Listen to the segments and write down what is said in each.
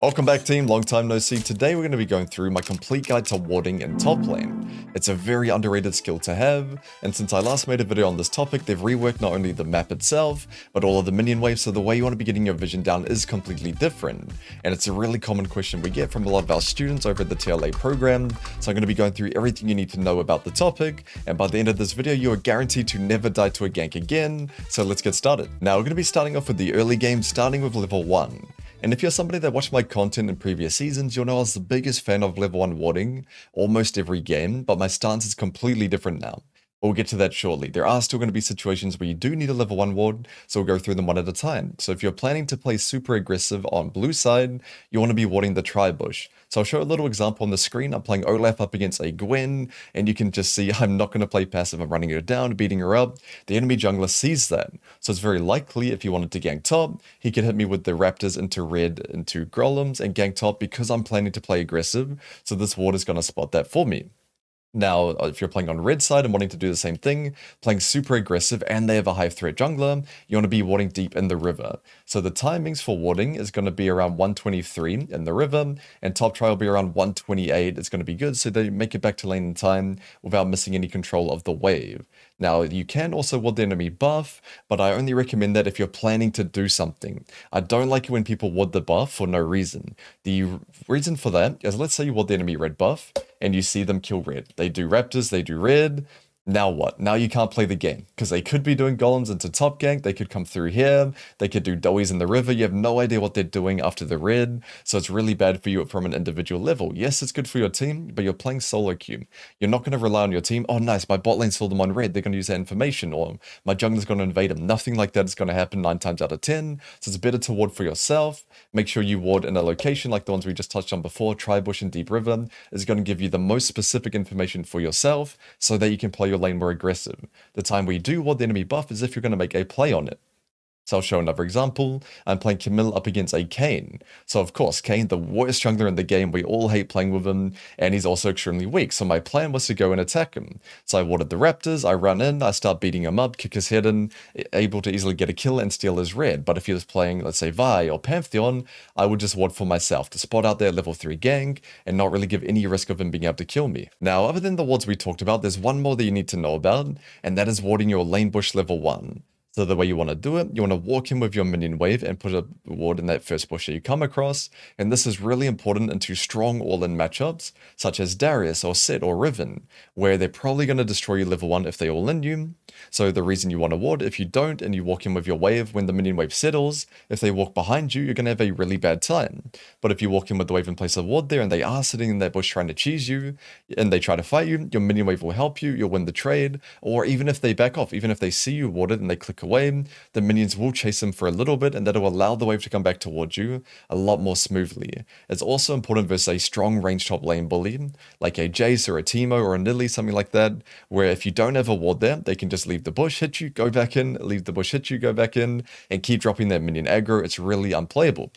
Welcome back team, long time no see. Today we're going to be going through my complete guide to warding in top lane. It's a very underrated skill to have, and since I last made a video on this topic, they've reworked not only the map itself, but all of the minion waves, so the way you want to be getting your vision down is completely different. And it's a really common question we get from a lot of our students over at the TLA program, so I'm going to be going through everything you need to know about the topic, and by the end of this video you are guaranteed to never die to a gank again, so let's get started. Now we're going to be starting off with the early game, starting with level 1. And if you're somebody that watched my content in previous seasons, you'll know I was the biggest fan of level 1 warding almost every game, but my stance is completely different now. We'll get to that shortly. There are still going to be situations where you do need a level 1 ward, so we'll go through them one at a time. So if you're planning to play super aggressive on blue side, you want to be warding the tri-bush. So I'll show a little example on the screen. I'm playing Olaf up against a Gwen, and you can just see I'm not going to play passive. I'm running her down, beating her up. The enemy jungler sees that, so it's very likely if he wanted to gank top, he could hit me with the raptors into red, into golems, and gank top because I'm planning to play aggressive, so this ward is going to spot that for me. Now, if you're playing on red side and wanting to do the same thing, playing super aggressive and they have a high threat jungler, you want to be warding deep in the river. So the timings for warding is going to be around 123 in the river, and top try will be around 128. It's going to be good so they make it back to lane in time without missing any control of the wave. Now, you can also ward the enemy buff, but I only recommend that if you're planning to do something. I don't like it when people ward the buff for no reason. The reason for that is, let's say you ward the enemy red buff, and you see them kill red. They do raptors, they do red. Now what? Now you can't play the game because they could be doing golems into top gank. They could come through here. They could do doughies in the river. You have no idea what they're doing after the red. So it's really bad for you from an individual level. Yes, it's good for your team, but you're playing solo queue. You're not going to rely on your team. Oh, nice. My bot lane saw them on red. They're going to use that information, or my jungler's going to invade them. Nothing like that is going to happen 9 times out of 10. So it's better to ward for yourself. Make sure you ward in a location like the ones we just touched on before. Tri-bush and deep river is going to give you the most specific information for yourself so that you can play your lane more aggressive. The time we do ward the enemy buff is if you're going to make a play on it. So I'll show another example. I'm playing Camille up against a Kayn. So of course, Kayn, the worst jungler in the game, we all hate playing with him, and he's also extremely weak. So my plan was to go and attack him. So I warded the raptors, I run in, I start beating him up, kick his head in, able to easily get a kill and steal his red. But if he was playing, let's say, Vi or Pantheon, I would just ward for myself to spot out their level 3 gank and not really give any risk of him being able to kill me. Now, other than the wards we talked about, there's one more that you need to know about, and that is warding your lane bush level 1. So the way you want to do it, you want to walk in with your minion wave and put a ward in that first bush that you come across, and this is really important into strong all-in matchups, such as Darius or Set or Riven, where they're probably going to destroy you level 1 if they all-in you. So the reason you want to ward, if you don't and you walk in with your wave when the minion wave settles, if they walk behind you, you're going to have a really bad time. But if you walk in with the wave and place a ward there and they are sitting in that bush trying to cheese you, and they try to fight you, your minion wave will help you, you'll win the trade, or even if they back off, even if they see you warded and they click away, the minions will chase them for a little bit, and that'll allow the wave to come back towards you a lot more smoothly. It's also important versus a strong range top lane bully, like a Jace or a Teemo or a Nilly, something like that, where if you don't have a ward there, they can just leave the bush, hit you, go back in, leave the bush, hit you, go back in, and keep dropping that minion aggro. It's really unplayable.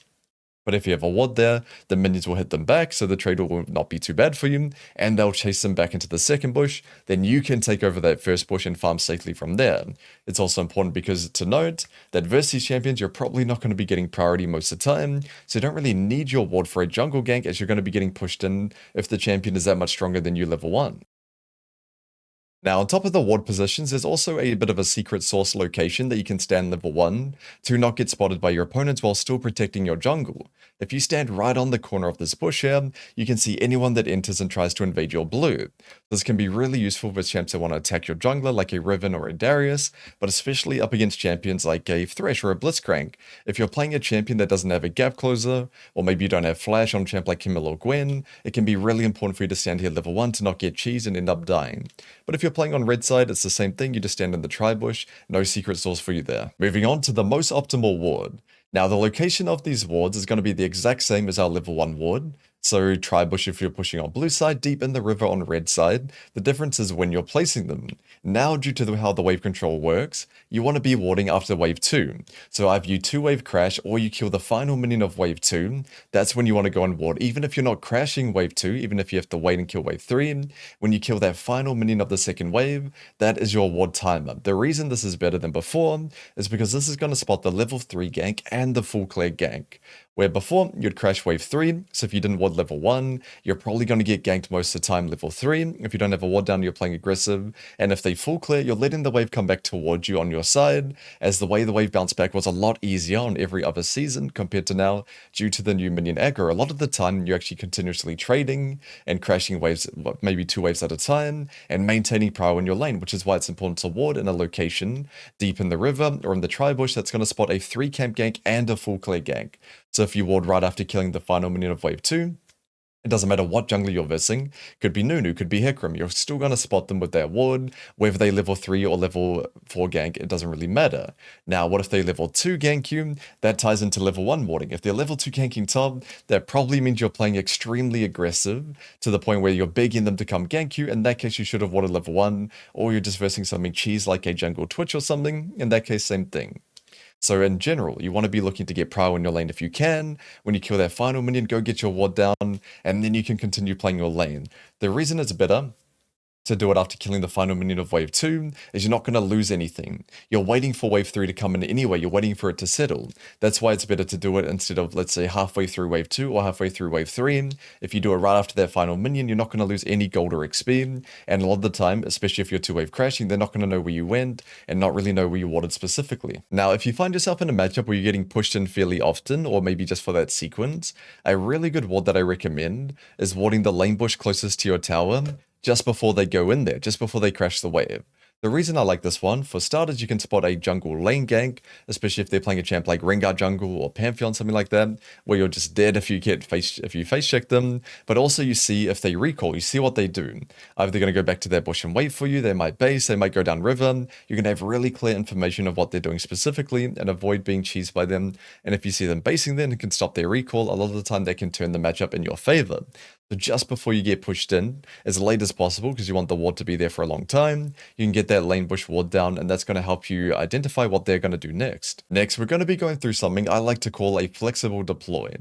But if you have a ward there, the minions will hit them back, so the trade will not be too bad for you, and they'll chase them back into the second bush. Then you can take over that first bush and farm safely from there. It's also important because to note that versus these champions, you're probably not going to be getting priority most of the time, so you don't really need your ward for a jungle gank as you're going to be getting pushed in if the champion is that much stronger than you level 1. Now, on top of the ward positions, there's also a bit of a secret source location that you can stand level 1 to not get spotted by your opponents while still protecting your jungle. If you stand right on the corner of this bush here, you can see anyone that enters and tries to invade your blue. This can be really useful for champs that want to attack your jungler like a Riven or a Darius, but especially up against champions like a Thresh or a Blitzcrank. If you're playing a champion that doesn't have a gap closer, or maybe you don't have flash on a champ like Camille or Gwen, it can be really important for you to stand here level 1 to not get cheesed and end up dying. But if you're playing on red side, it's the same thing, you just stand in the tri-bush, no secret source for you there. Moving on to the most optimal ward. Now the location of these wards is going to be the exact same as our level 1 ward. So tri-bush if you're pushing on blue side, deep in the river on red side. The difference is when you're placing them. Now due to how the wave control works, you want to be warding after wave 2. So either you 2-wave crash or you kill the final minion of wave 2, that's when you want to go and ward. Even if you're not crashing wave 2, even if you have to wait and kill wave 3, when you kill that final minion of the second wave, that is your ward timer. The reason this is better than before is because this is going to spot the level 3 gank and the full clear gank. Where before, you'd crash wave 3, so if you didn't ward level 1, you're probably going to get ganked most of the time level 3. If you don't have a ward down, you're playing aggressive, and if they full clear, you're letting the wave come back towards you on your side, as the way the wave bounced back was a lot easier on every other season compared to now, due to the new minion aggro. A lot of the time, you're actually continuously trading and crashing waves, maybe 2 waves at a time, and maintaining power in your lane, which is why it's important to ward in a location deep in the river or in the tri-bush that's going to spot a 3 camp gank and a full clear gank. So if you ward right after killing the final minion of wave 2, it doesn't matter what jungler you're versing, could be Nunu, could be Hikram, you're still going to spot them with their ward, whether they level 3 or level 4 gank, it doesn't really matter. Now, what if they level 2 gank you? That ties into level 1 warding. If they're level 2 ganking top, that probably means you're playing extremely aggressive, to the point where you're begging them to come gank you. In that case, you should have warded level 1, or you're just versing something cheese like a jungle Twitch or something, in that case, same thing. So in general, you want to be looking to get prio in your lane if you can. When you kill that final minion, go get your ward down, and then you can continue playing your lane. The reason it's better to do it after killing the final minion of wave 2 is you're not going to lose anything. You're waiting for wave 3 to come in anyway, you're waiting for it to settle. That's why it's better to do it instead of, let's say, halfway through wave 2 or halfway through wave 3. If you do it right after that final minion, you're not going to lose any gold or XP, and a lot of the time, especially if you're 2-wave crashing, they're not going to know where you went and not really know where you warded specifically. Now, if you find yourself in a matchup where you're getting pushed in fairly often, or maybe just for that sequence, a really good ward that I recommend is warding the lane bush closest to your tower, just before they go in there, just before they crash the wave. The reason I like this one, for starters, you can spot a jungle lane gank, especially if they're playing a champ like Rengar jungle or Pantheon, something like that, where you're just dead if you face check them, but also you see if they recall, you see what they do. Either they're going to go back to their bush and wait for you, they might base, they might go down river, you're going to have really clear information of what they're doing specifically and avoid being cheesed by them, and if you see them basing then, it can stop their recall. A lot of the time they can turn the matchup in your favor. So just before you get pushed in, as late as possible, because you want the ward to be there for a long time, you can get that lane bush ward down, and that's going to help you identify what they're going to do next. Next, we're going to be going through something I like to call a flexible deploy.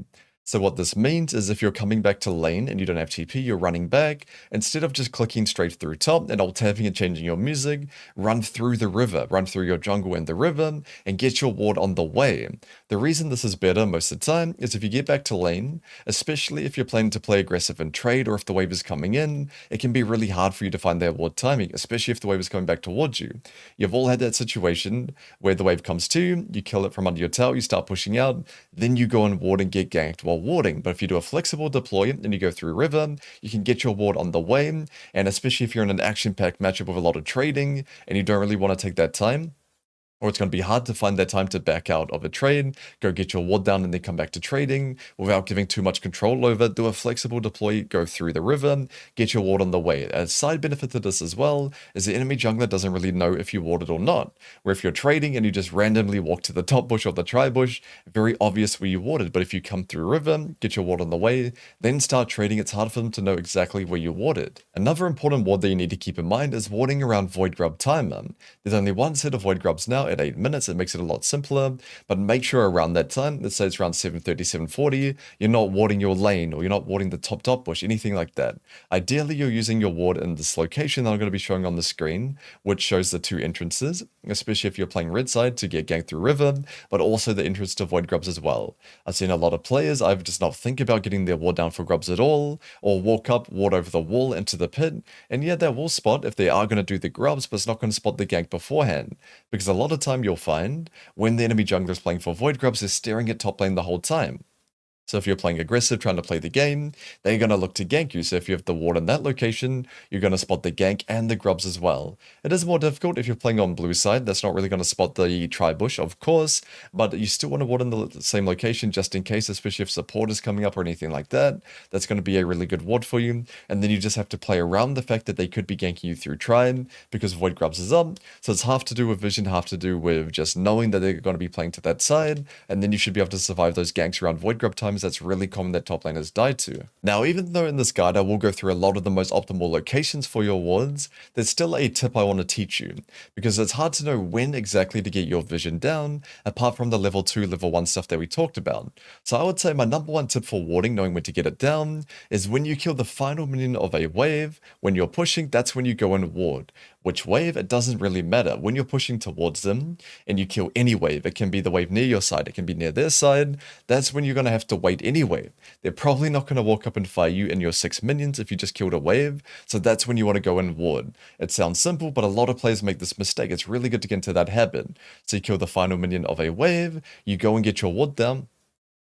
So what this means is if you're coming back to lane and you don't have TP, you're running back, instead of just clicking straight through top and alt-tabbing and changing your music, run through the river, run through your jungle and the river, and get your ward on the way. The reason this is better most of the time is if you get back to lane, especially if you're planning to play aggressive and trade, or if the wave is coming in, it can be really hard for you to find that ward timing, especially if the wave is coming back towards you. You've all had that situation where the wave comes to you kill it from under your tower, you start pushing out, then you go and ward and get ganked while warding. But if you do a flexible deploy and you go through river, you can get your ward on the way, and especially if you're in an action-packed matchup with a lot of trading and you don't really want to take that time, or it's going to be hard to find that time to back out of a trade, go get your ward down and then come back to trading without giving too much control over, do a flexible deploy, go through the river, get your ward on the way. A side benefit to this as well is the enemy jungler doesn't really know if you warded or not, where if you're trading and you just randomly walk to the top bush or the tri-bush, very obvious where you warded, but if you come through river, get your ward on the way, then start trading, it's hard for them to know exactly where you warded. Another important ward that you need to keep in mind is warding around Void Grub timer. There's only one set of Void Grubs now at 8 minutes, it makes it a lot simpler, but make sure around that time, let's say it's around 7:30, 7:40, you're not warding your lane, or you're not warding the top bush, anything like that. Ideally, you're using your ward in this location that I'm going to be showing on the screen, which shows the 2 entrances, especially if you're playing red side to get ganked through river, but also the entrance to Void Grubs as well. I've seen a lot of players either just not think about getting their ward down for grubs at all, or walk up, ward over the wall into the pit, and yeah, that will spot if they are going to do the grubs, but it's not going to spot the gank beforehand, because a lot of time you'll find when the enemy jungler is playing for Void Grubs, they're staring at top lane the whole time. So if you're playing aggressive, trying to play the game, they're going to look to gank you. So if you have the ward in that location, you're going to spot the gank and the grubs as well. It is more difficult if you're playing on blue side. That's not really going to spot the tri-bush, of course, but you still want to ward in the same location just in case, especially if support is coming up or anything like that. That's going to be a really good ward for you. And then you just have to play around the fact that they could be ganking you through tri, because Void Grubs is up. So it's half to do with vision, half to do with just knowing that they're going to be playing to that side. And then you should be able to survive those ganks around Void Grub times. That's really common that top laners die to. Now, even though in this guide I will go through a lot of the most optimal locations for your wards, there's still a tip I want to teach you, because it's hard to know when exactly to get your vision down, apart from the level 2, level 1 stuff that we talked about. So I would say my number 1 tip for warding, knowing when to get it down, is when you kill the final minion of a wave, when you're pushing, that's when you go and ward. Which wave, it doesn't really matter. When you're pushing towards them and you kill any wave, it can be the wave near your side, it can be near their side, that's when you're going to have to wait anyway. They're probably not going to walk up and fire you and your 6 minions if you just killed a wave, so that's when you want to go and ward. It sounds simple, but a lot of players make this mistake. It's really good to get into that habit. So you kill the final minion of a wave, you go and get your ward down.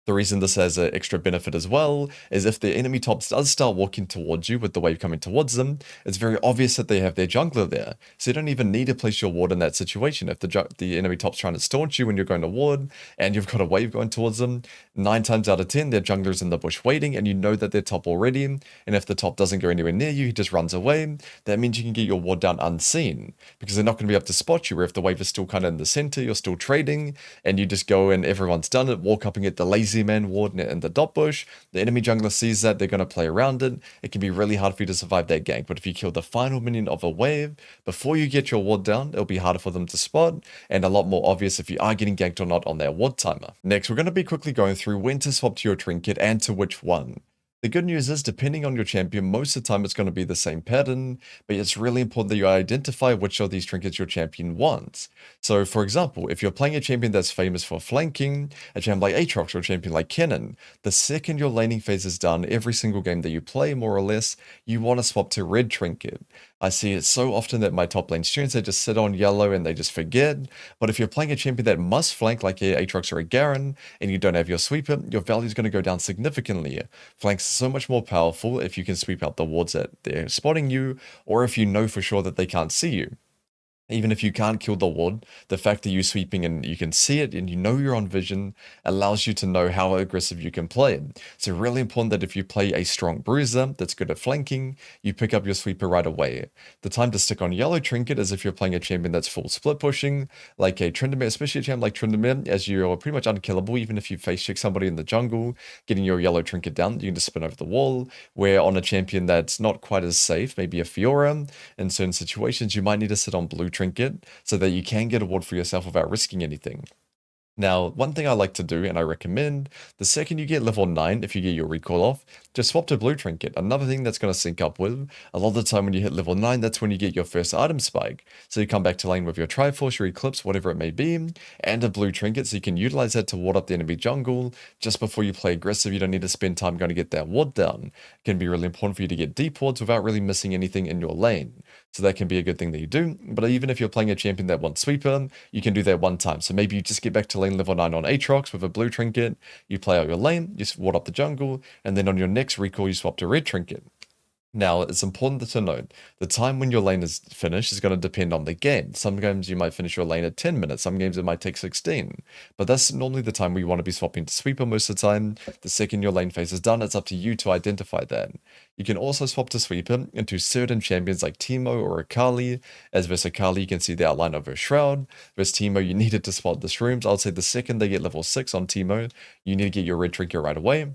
The reason this has an extra benefit as well is if the enemy top does start walking towards you with the wave coming towards them, it's very obvious that they have their jungler there. So you don't even need to place your ward in that situation. If the enemy top's trying to staunch you when you're going to ward and you've got a wave going towards them, 9 times out of 10 their jungler's in the bush waiting and you know that they're top already. And if the top doesn't go anywhere near you, he just runs away. That means you can get your ward down unseen because they're not going to be able to spot you. Where if the wave is still kind of in the center, you're still trading and you just go and everyone's done it, walk up and get the lazy man ward in the dot bush. The enemy jungler sees that, they're going to play around it. It can be really hard for you to survive that gank, but if you kill the final minion of a wave before you get your ward down, it'll be harder for them to spot and a lot more obvious if you are getting ganked or not on their ward timer. Next, we're going to be quickly going through when to swap to your trinket and to which one. The good news is, depending on your champion, most of the time it's going to be the same pattern, but it's really important that you identify which of these trinkets your champion wants. So, for example, if you're playing a champion that's famous for flanking, a champion like Aatrox or a champion like Kennen, the second your laning phase is done, every single game that you play, more or less, you want to swap to red trinket. I see it so often that my top lane students, they just sit on yellow and they just forget. But if you're playing a champion that must flank like a Aatrox or a Garen, and you don't have your sweeper, your value is going to go down significantly. Flanks are so much more powerful if you can sweep out the wards that they're spotting you, or if you know for sure that they can't see you. Even if you can't kill the ward, the fact that you're sweeping and you can see it and you know you're on vision allows you to know how aggressive you can play. So really important that if you play a strong bruiser that's good at flanking, you pick up your sweeper right away. The time to stick on yellow trinket is if you're playing a champion that's full split pushing, like a Tryndamere, especially a champion like Tryndamere, as you're pretty much unkillable. Even if you face check somebody in the jungle, getting your yellow trinket down, you can just spin over the wall. Where on a champion that's not quite as safe, maybe a Fiora, in certain situations you might need to sit on blue trinket so that you can get a ward for yourself without risking anything. Now, one thing I like to do, and I recommend, the second you get level 9, if you get your recall off, just swap to blue trinket. Another thing that's going to sync up with, a lot of the time when you hit level 9, that's when you get your first item spike. So you come back to lane with your Triforce, your Eclipse, whatever it may be, and a blue trinket, so you can utilize that to ward up the enemy jungle. Just before you play aggressive, you don't need to spend time going to get that ward down. It can be really important for you to get deep wards without really missing anything in your lane. So that can be a good thing that you do. But even if you're playing a champion that wants sweeper, you can do that one time. So maybe you just get back to lane level 9 on Aatrox with a blue trinket, you play out your lane, you ward up the jungle, and then on your next recall you swap to red trinket. Now, it's important to note, the time when your lane is finished is going to depend on the game. Some games you might finish your lane at 10 minutes, some games it might take 16. But that's normally the time where you want to be swapping to sweeper most of the time. The second your lane phase is done, it's up to you to identify that. You can also swap to sweeper into certain champions like Teemo or Akali. As versus Akali, you can see the outline of her shroud. Versus Teemo, you needed to spot the shrooms. I would say the second they get level 6 on Teemo, you need to get your red trinket right away.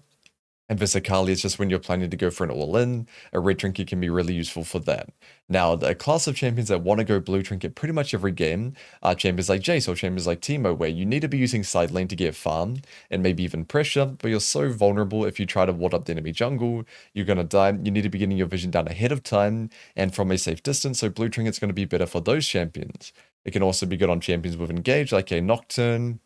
And versus Akali, it's just when you're planning to go for an all-in, a red trinket can be really useful for that. Now, the class of champions that want to go blue trinket pretty much every game are champions like Jace or champions like Teemo, where you need to be using side lane to get farm and maybe even pressure, but you're so vulnerable if you try to ward up the enemy jungle, you're going to die. You need to be getting your vision down ahead of time and from a safe distance, so blue trinket's going to be better for those champions. It can also be good on champions with engage, like a Nocturne,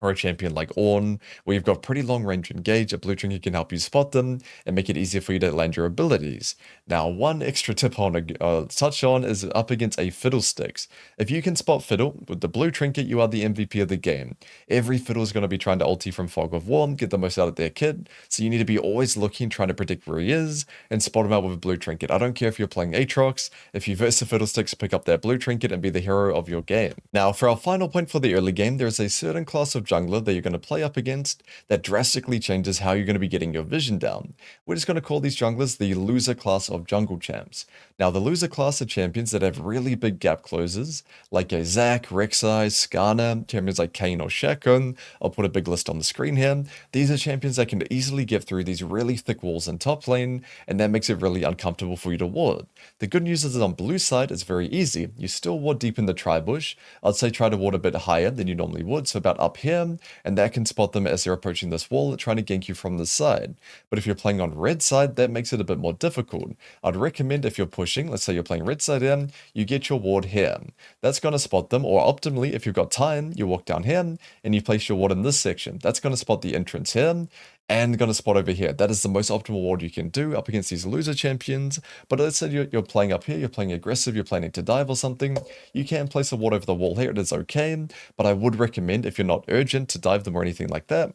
or a champion like Ornn, where you've got pretty long range engage, a blue trinket can help you spot them and make it easier for you to land your abilities. Now, one extra tip I want to touch on is up against a Fiddlesticks. If you can spot Fiddle with the blue trinket, you are the MVP of the game. Every Fiddle is going to be trying to ulti from Fog of War, get the most out of their kit, so you need to be always looking, trying to predict where he is, and spot him out with a blue trinket. I don't care if you're playing Aatrox, if you verse the Fiddlesticks, pick up that blue trinket and be the hero of your game. Now, for our final point for the early game, there is a certain class of jungler that you're going to play up against that drastically changes how you're going to be getting your vision down. We're just going to call these junglers the loser class of jungle champs. Now, the loser class are champions that have really big gap closers, like a Zac, Rek'Sai, Skarner, champions like Kayn or Shaco. I'll put a big list on the screen here. These are champions that can easily get through these really thick walls in top lane, and that makes it really uncomfortable for you to ward. The good news is that on blue side, it's very easy. You still ward deep in the tri-bush. I'd say try to ward a bit higher than you normally would, so about up here, here, and that can spot them as they're approaching this wall, trying to gank you from the side. But if you're playing on red side, that makes it a bit more difficult. I'd recommend if you're pushing, let's say you're playing red side here, you get your ward here. That's going to spot them, or optimally, if you've got time, you walk down here, and you place your ward in this section. That's going to spot the entrance here, and going to spot over here. That is the most optimal ward you can do up against these loser champions. But let's say you're playing up here, you're playing aggressive, you're planning to dive or something, you can place a ward over the wall here, it is okay, but I would recommend, if you're not urgent to dive them or anything like that,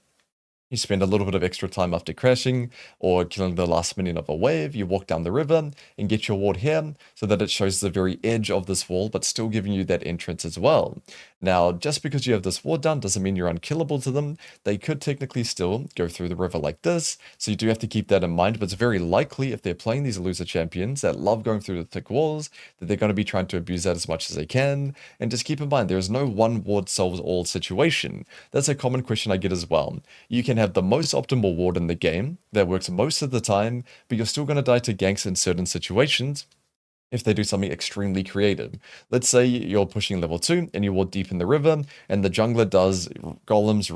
you spend a little bit of extra time after crashing or killing the last minion of a wave, you walk down the river and get your ward here so that it shows the very edge of this wall but still giving you that entrance as well. Now, just because you have this ward down doesn't mean you're unkillable to them. They could technically still go through the river like this, so you do have to keep that in mind, but it's very likely if they're playing these loser champions that love going through the thick walls, that they're going to be trying to abuse that as much as they can. And just keep in mind, there is no one ward solves all situation. That's a common question I get as well. You can have the most optimal ward in the game that works most of the time, but you're still going to die to ganks in certain situations if they do something extremely creative. Let's say you're pushing level 2 and you ward deep in the river and the jungler does golems,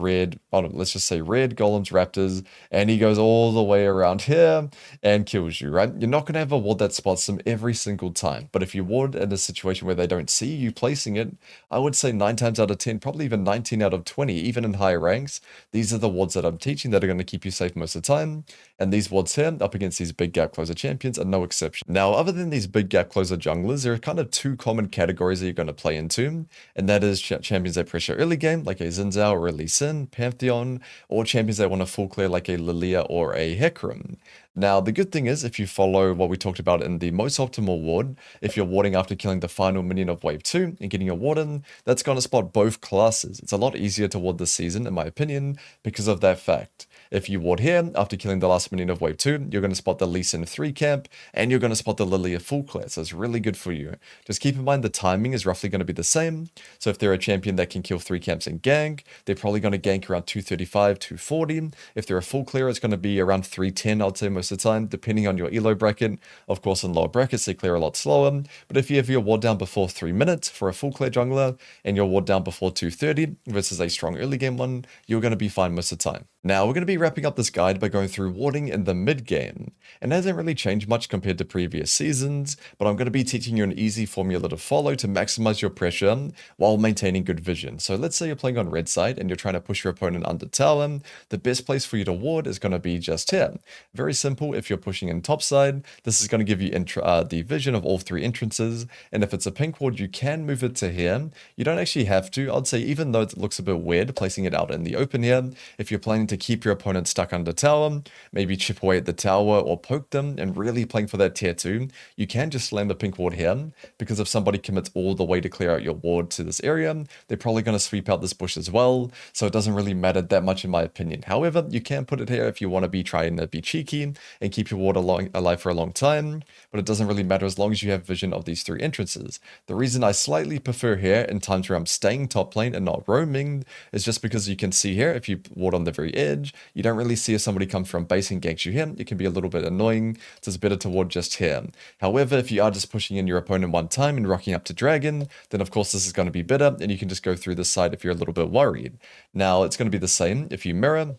let's just say red, golems, raptors, and he goes all the way around here and kills you, right? You're not going to have a ward that spots them every single time, but if you ward in a situation where they don't see you placing it, I would say 9 times out of 10, probably even 19 out of 20, even in higher ranks, these are the wards that I'm teaching that are going to keep you safe most of the time, and these wards here up against these big gap closer champions are no exception. Now, other than these big gap closer junglers, there are kind of 2 common categories that you're going to play into, and that is champions that pressure early game, like a Xin Zhao or a Lee Sin, Pantheon, or champions that want to full clear like a Lilia or a Hecarim. Now, the good thing is, if you follow what we talked about in the most optimal ward, if you're warding after killing the final minion of wave 2 and getting your ward in, that's going to spot both classes. It's a lot easier to ward this season, in my opinion, because of that fact. If you ward here, after killing the last minion of wave 2, you're going to spot the Lee Sin 3 camp, and you're going to spot the Lilia full clear, so it's really good for you. Just keep in mind the timing is roughly going to be the same, so if they're a champion that can kill 3 camps and gank, they're probably going to gank around 235, 240. If they're a full clear, it's going to be around 310, I'd say most of the time, depending on your elo bracket. Of course, in lower brackets, they clear a lot slower, but if you have your ward down before 3 minutes for a full clear jungler, and your ward down before 230 versus a strong early game one, you're going to be fine most of the time. Now, we're going to be wrapping up this guide by going through warding in the mid game. And it hasn't really changed much compared to previous seasons, but I'm going to be teaching you an easy formula to follow to maximize your pressure while maintaining good vision. So let's say you're playing on red side and you're trying to push your opponent under tower. The best place for you to ward is going to be just here. Very simple. If you're pushing in top side, this is going to give you the vision of all 3 entrances. And if it's a pink ward, you can move it to here. You don't actually have to. I'd say even though it looks a bit weird placing it out in the open here, if you're planning to keep your opponent stuck under tower, maybe chip away at the tower or poke them and really playing for that tier 2, you can just slam the pink ward here, because if somebody commits all the way to clear out your ward to this area, they're probably going to sweep out this bush as well, so it doesn't really matter that much in my opinion. However, you can put it here if you want to be trying to be cheeky and keep your ward alive for a long time, but it doesn't really matter as long as you have vision of these 3 entrances. The reason I slightly prefer here in times where I'm staying top lane and not roaming is just because you can see here, if you ward on the very edge, you don't really see if somebody comes from base and ganks you here. It can be a little bit annoying, so it's better to ward just here. However, if you are just pushing in your opponent one time and rocking up to dragon, then of course this is going to be better, and you can just go through this side if you're a little bit worried. Now, it's going to be the same if you mirror.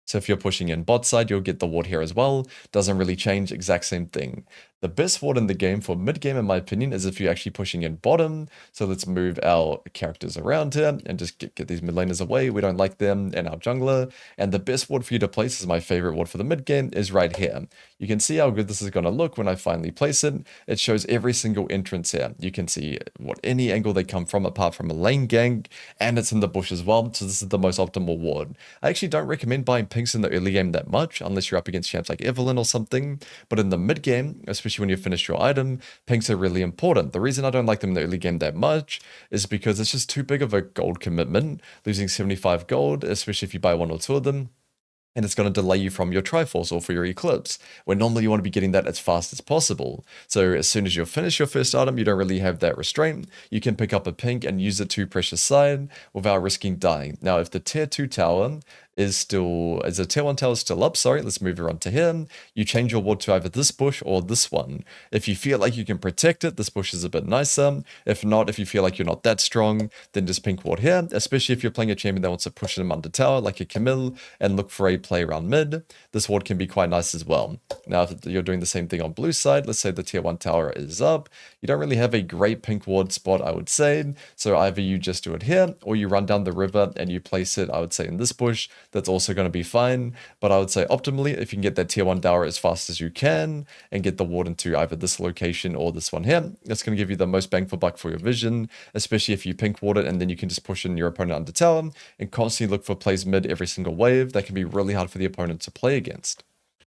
So if you're pushing in bot side, you'll get the ward here as well. Doesn't really change, exact same thing. The best ward in the game for mid game, in my opinion, is if you're actually pushing in bottom. So let's move our characters around here and just get these mid laners away. We don't like them and our jungler. And the best ward for you to place, is my favorite ward for the mid game, is right here. You can see how good this is going to look when I finally place it. It shows every single entrance here. You can see any angle they come from apart from a lane gank, and it's in the bush as well. So this is the most optimal ward. I actually don't recommend buying pinks in the early game that much, unless you're up against champs like Evelyn or something. But in the mid game, especially when you finish your item, pinks are really important. The reason I don't like them in the early game that much is because it's just too big of a gold commitment, losing 75 gold, especially if you buy 1 or 2 of them. And it's going to delay you from your Triforce or for your Eclipse, where normally you want to be getting that as fast as possible. So as soon as you finish your first item, you don't really have that restraint. You can pick up a pink and use it to pressure side without risking dying. Now, if the tier 2 tower is a tier 1 tower still up, sorry, let's move around to here. You change your ward to either this bush or this one. If you feel like you can protect it, this bush is a bit nicer. If not, if you feel like you're not that strong, then just pink ward here, especially if you're playing a champion that wants to push him under tower, like a Camille, and look for a play around mid. This ward can be quite nice as well. Now, if you're doing the same thing on blue side, let's say the tier 1 tower is up, you don't really have a great pink ward spot, I would say, so either you just do it here, or you run down the river and you place it, I would say, in this bush. That's also going to be fine, but I would say optimally, if you can get that tier 1 tower as fast as you can, and get the ward into either this location or this one here, that's going to give you the most bang for buck for your vision, especially if you pink ward it, and then you can just push in your opponent under tower, and constantly look for plays mid every single wave. That can be really hard for the opponent to play against.